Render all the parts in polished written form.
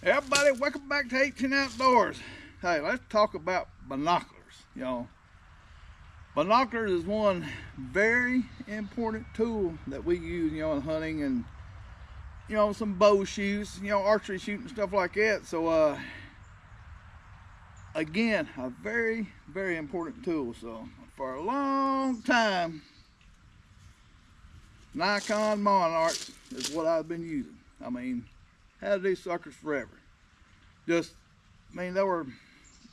Everybody, welcome back to 18 Outdoors. Hey, let's talk about binoculars. Binoculars is one very important tool that we use, in hunting and, some bow shoots, archery shooting, stuff like that. So, again, a very, very important tool. So, for a long time, Nikon Monarchs is what I've been using. I mean, had these suckers forever. They were,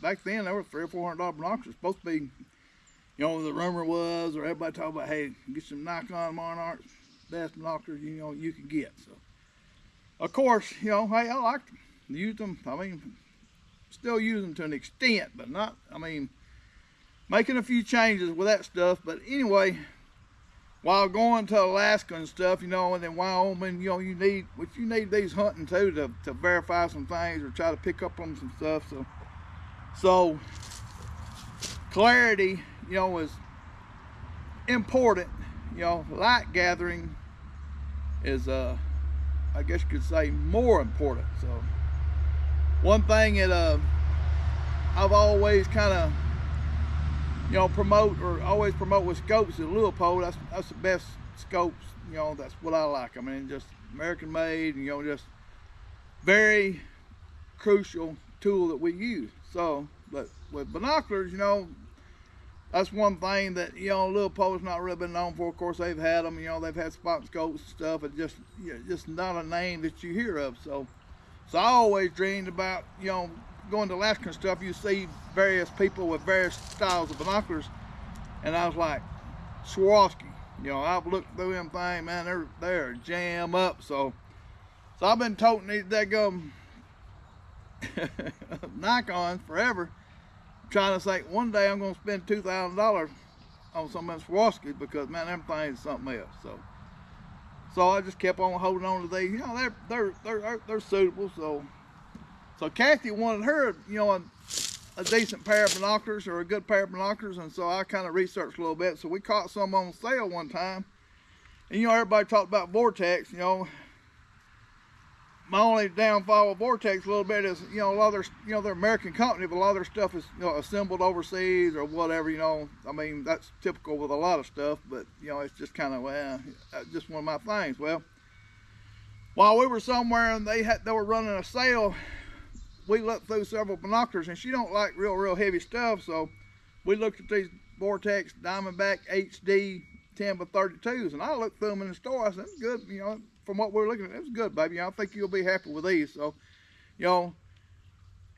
back then, they were $300 or $400 binoculars. Supposed to be, the rumor was, or everybody talking about, hey, get some Nikon Monarchs, best binoculars, you can get. So, of course, hey, I liked them. Used them, still use them to an extent, but not, making a few changes with that stuff. But anyway, while going to Alaska and stuff, and then Wyoming, you need these hunting too to verify some things or try to pick up on some stuff. So clarity, is important. Light gathering is, I guess you could say, more important. So one thing that I've always kind of always promote with scopes is Leupold. That's the best scopes, that's what I like. Just American made, just very crucial tool that we use. So, but with binoculars, that's one thing that, Leupold's not really been known for. Of course, they've had them, they've had spot scopes and stuff, and just not a name that you hear of. So I always dreamed about, going to Alaska and stuff, you see various people with various styles of binoculars, and I was like, Swarovski, I've looked through them things, man, they're jam up. So I've been toting these daggum Nikons forever, trying to say one day I'm going to spend $2,000 on some of them Swarovskis, because man, them things is something else. So I just kept on holding on to these. They're suitable. So Kathy wanted her, a decent pair of binoculars, or a good pair of binoculars, and so I kind of researched a little bit. So we caught some on sale one time, and everybody talked about Vortex. My only downfall with Vortex a little bit is, a lot of their, they're American company, but a lot of their stuff is, assembled overseas or whatever. That's typical with a lot of stuff, but it's just kind of, just one of my things. Well, while we were somewhere and they were running a sale, we looked through several binoculars, and she don't like real heavy stuff, so we looked at these Vortex Diamondback HD 10x32s, and I looked through them in the store. I said, "It's good, from what we're looking at, it's good, baby. I think you'll be happy with these." So,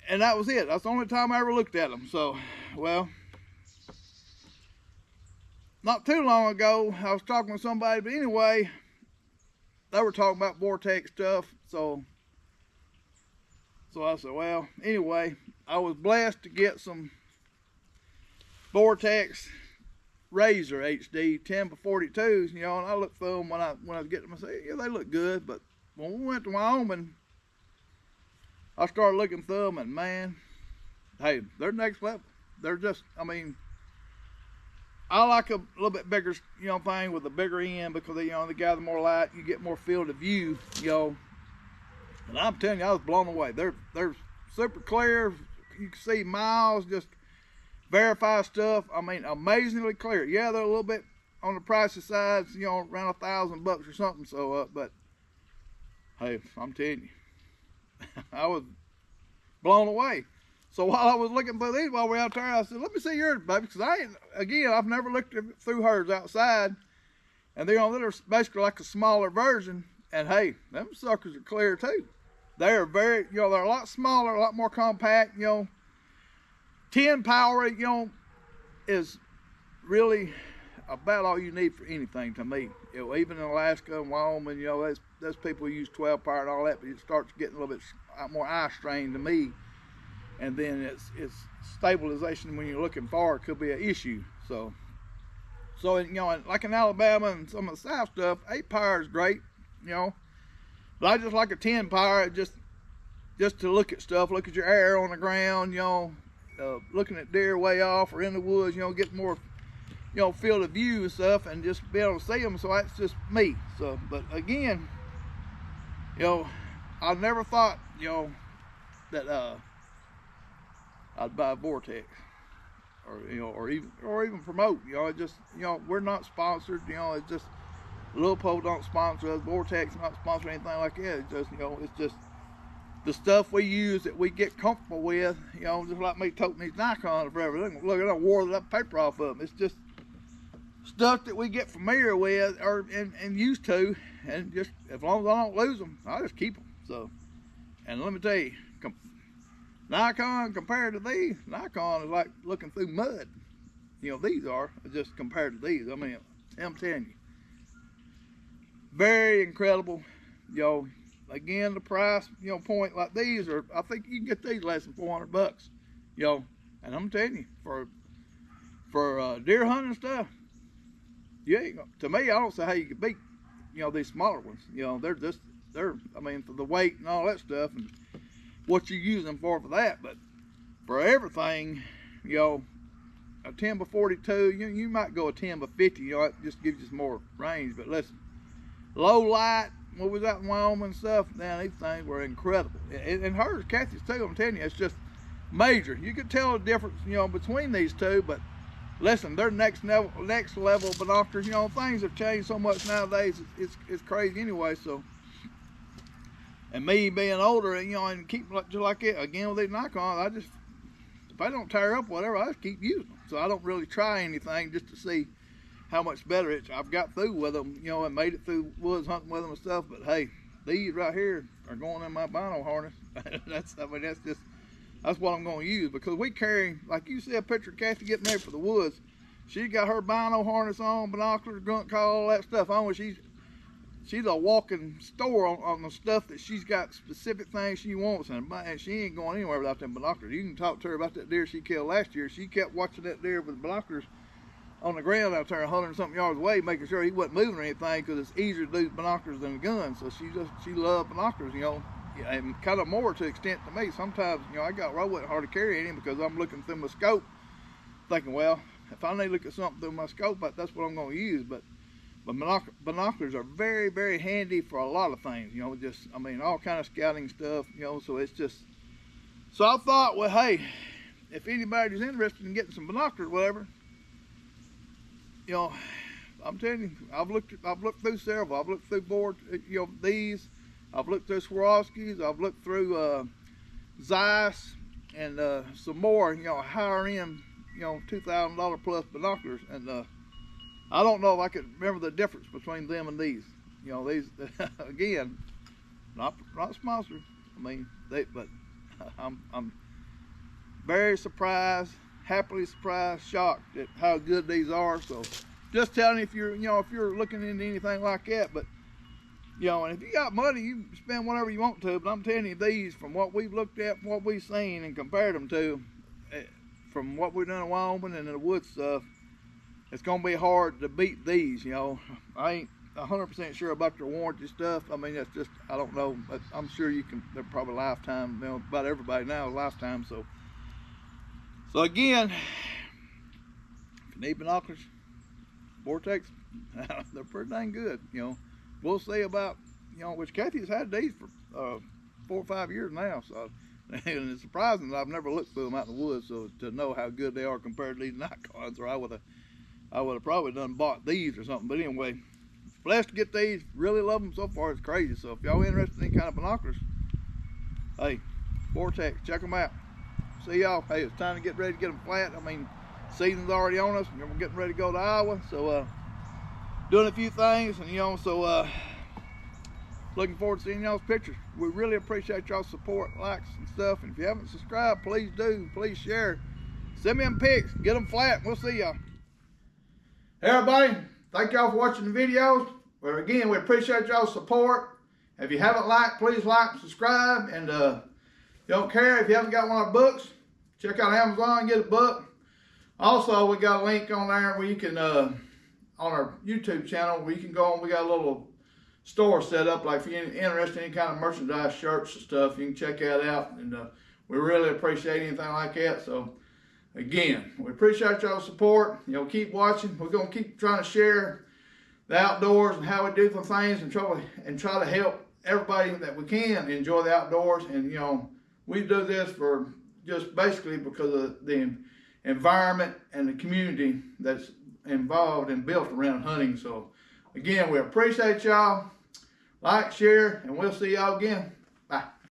and that was it. That's the only time I ever looked at them. So, well, not too long ago, I was talking with somebody, but anyway, they were talking about Vortex stuff, so I said, well, anyway, I was blessed to get some Vortex Razor HD 10x42s, and I looked through them when I was getting them. I said, yeah, they look good. But when we went to Wyoming, I started looking through them, and man, hey, they're next level. They're just, I like a little bit bigger, thing with a bigger end, because they gather more light, you get more field of view, And I'm telling you, I was blown away. They're super clear. You can see miles, just verify stuff. Amazingly clear. Yeah, they're a little bit on the pricey side, around $1,000 or something. So, but hey, I'm telling you, I was blown away. So while I was looking through these while we were out there, I said, "Let me see yours, baby," because I've never looked through hers outside, and they're basically like a smaller version. And hey, them suckers are clear too. They are very, they're a lot smaller, a lot more compact. 10 power, is really about all you need for anything to me. Even in Alaska and Wyoming, there's people who use 12 power and all that, but it starts getting a little bit more eye strain to me. And then it's stabilization when you're looking forward could be an issue. So like in Alabama and some of the South stuff, 8 power is great. But I just like a 10 power, just to look at stuff, look at your air on the ground, looking at deer way off or in the woods, get more, field of view and stuff, and just be able to see them. So that's just me. So, but again, I never thought, that I'd buy Vortex, or even promote. It just, we're not sponsored. It's just Lilpo don't sponsor us. Vortex not sponsor anything like that. It's just, it's just the stuff we use that we get comfortable with. Just like me toting these Nikons forever. Look, I done wore that paper off of them. It's just stuff that we get familiar with and used to, and just as long as I don't lose them, I just keep them. So, and let me tell you, Nikon compared to these, Nikon is like looking through mud. These are just compared to these. I mean, I'm telling you, very incredible. Again, the price, point like these are, I think you can get these less than $400. And I'm telling you, for deer hunting stuff, to me, I don't see how you could beat, these smaller ones. I mean, for the weight and all that stuff and what you use them for that. But for everything, a 10 by 42, you might go a 10 by 50. It just gives you some more range. But listen, low light, when we was out in Wyoming and stuff, man, these things were incredible. And hers, Kathy's too. I'm telling you, it's just major. You could tell the difference, between these two. But listen, they're next level binoculars. Things have changed so much nowadays. It's crazy anyway. So, and me being older, and keep just like it again with these Nikons, if I don't tear up whatever, I just keep using them. So I don't really try anything just to see how much better I've got through with them, and made it through woods hunting with them and stuff. But hey, these right here are going in my bino harness. That's what I'm going to use, because we carry, like you see a picture of Kathy getting ready for the woods. She got her bino harness on, binoculars, grunt call, all that stuff on. She's a walking store on the stuff that she's got specific things she wants, and she ain't going anywhere without them binoculars. You can talk to her about that deer she killed last year. She kept watching that deer with binoculars on the ground out there 100-something yards away, making sure he wasn't moving or anything, because it's easier to do binoculars than a gun. So she loved binoculars, and kind of more to extent to me. Sometimes, I wouldn't hardly carry any because I'm looking through my scope, thinking, well, if I need to look at something through my scope, that's what I'm going to use. But binoculars are very, very handy for a lot of things. All kind of scouting stuff. So it's just. So I thought, well, hey, if anybody's interested in getting some binoculars, whatever. I'm telling you, I've looked through several. I've looked through these. I've looked through Swarovskis. I've looked through Zeiss and some more, higher end, $2,000 plus binoculars. And I don't know if I could remember the difference between them and these. These again, not sponsored. But I'm very surprised. Happily surprised, shocked at how good these are. So just telling you, if you're looking into anything like that, but and if you got money, you can spend whatever you want to. But I'm telling you, these, from what we've looked at, what we've seen and compared them to, from what we've done in Wyoming and in the woods stuff, it's gonna be hard to beat these. I ain't 100% sure about their warranty stuff. That's just, I don't know. But I'm sure you can. They're probably lifetime. About everybody now is lifetime. So again, if you need binoculars, Vortex, they're pretty dang good. We'll see about, which Kathy's had these for 4 or 5 years now. So, and it's surprising that I've never looked through them out in the woods, so to know how good they are compared to these Nikons, or I would have probably bought these or something. But anyway, blessed to get these. Really love them so far. It's crazy. So if y'all interested in any kind of binoculars, hey, Vortex, check them out. See y'all. Hey, it's time to get ready to get them flat. Season's already on us, and we're getting ready to go to Iowa. So doing a few things, and looking forward to seeing y'all's pictures. We really appreciate y'all's support, likes and stuff. And if you haven't subscribed, please do. Please share. Send me them pics. Get them flat. We'll see y'all. Hey everybody, thank y'all for watching the videos. Well, again, we appreciate y'all's support. If you haven't liked, please like and subscribe. And you don't care if you haven't got one of our books, check out Amazon and get a book. Also, we got a link on there where you can, on our YouTube channel, where you can go on. We got a little store set up, like if you're interested in any kind of merchandise, shirts and stuff, you can check that out. And we really appreciate anything like that. So again, we appreciate y'all's support. Keep watching. We're gonna keep trying to share the outdoors and how we do things, and try to help everybody that we can enjoy the outdoors, and we do this for just basically because of the environment and the community that's involved and built around hunting. So again, we appreciate y'all. Like, share, and we'll see y'all again.